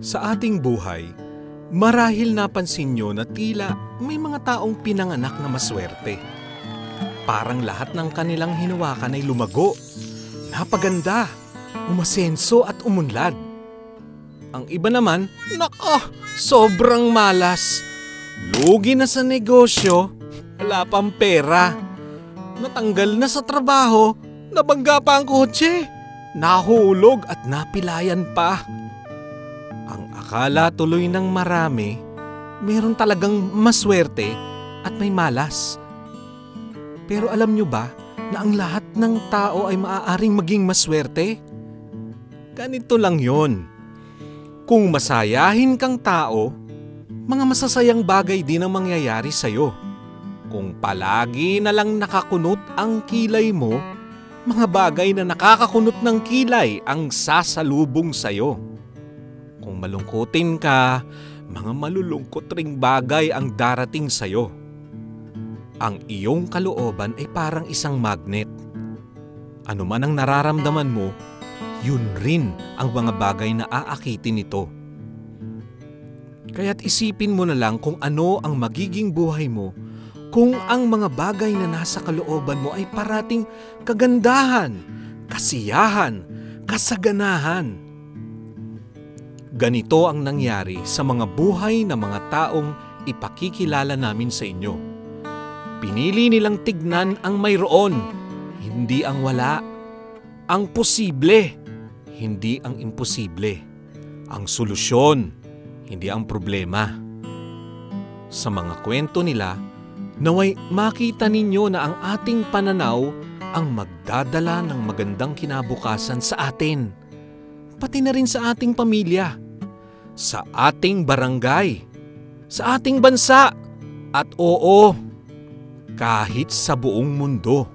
Sa ating buhay, marahil napansin nyo na tila may mga taong pinanganak na maswerte. Parang lahat ng kanilang hinawakan ay lumago, napaganda, umasenso at umunlad. Ang iba naman, sobrang malas. Lugi na sa negosyo, wala pang pera. Natanggal na sa trabaho, nabangga pa ang kotse, nahulog at napilayan pa. Ang akala tuloy ng marami, meron talagang maswerte at may malas. Pero alam nyo ba na ang lahat ng tao ay maaaring maging maswerte? Ganito lang yon. Kung masayahin kang tao, mga masasayang bagay din ang mangyayari sa'yo. Kung palagi na lang nakakunot ang kilay mo, mga bagay na nakakakunot ng kilay ang sasalubong sa'yo. Kung malungkutin ka, mga malulungkot ring bagay ang darating sa'yo. Ang iyong kalooban ay parang isang magnet. Ano man ang nararamdaman mo, yun rin ang mga bagay na aakitin nito. Kaya't isipin mo na lang kung ano ang magiging buhay mo kung ang mga bagay na nasa kalooban mo ay parating kagandahan, kasiyahan, kasaganahan. Ganito ang nangyari sa mga buhay ng mga taong ipakikilala namin sa inyo. Pinili nilang tignan ang mayroon, hindi ang wala. Ang posible, hindi ang imposible. Ang solusyon, hindi ang problema. Sa mga kwento nila, naway makita ninyo na ang ating pananaw ang magdadala ng magandang kinabukasan sa atin. Pati na rin sa ating pamilya, sa ating barangay, sa ating bansa, at kahit sa buong mundo.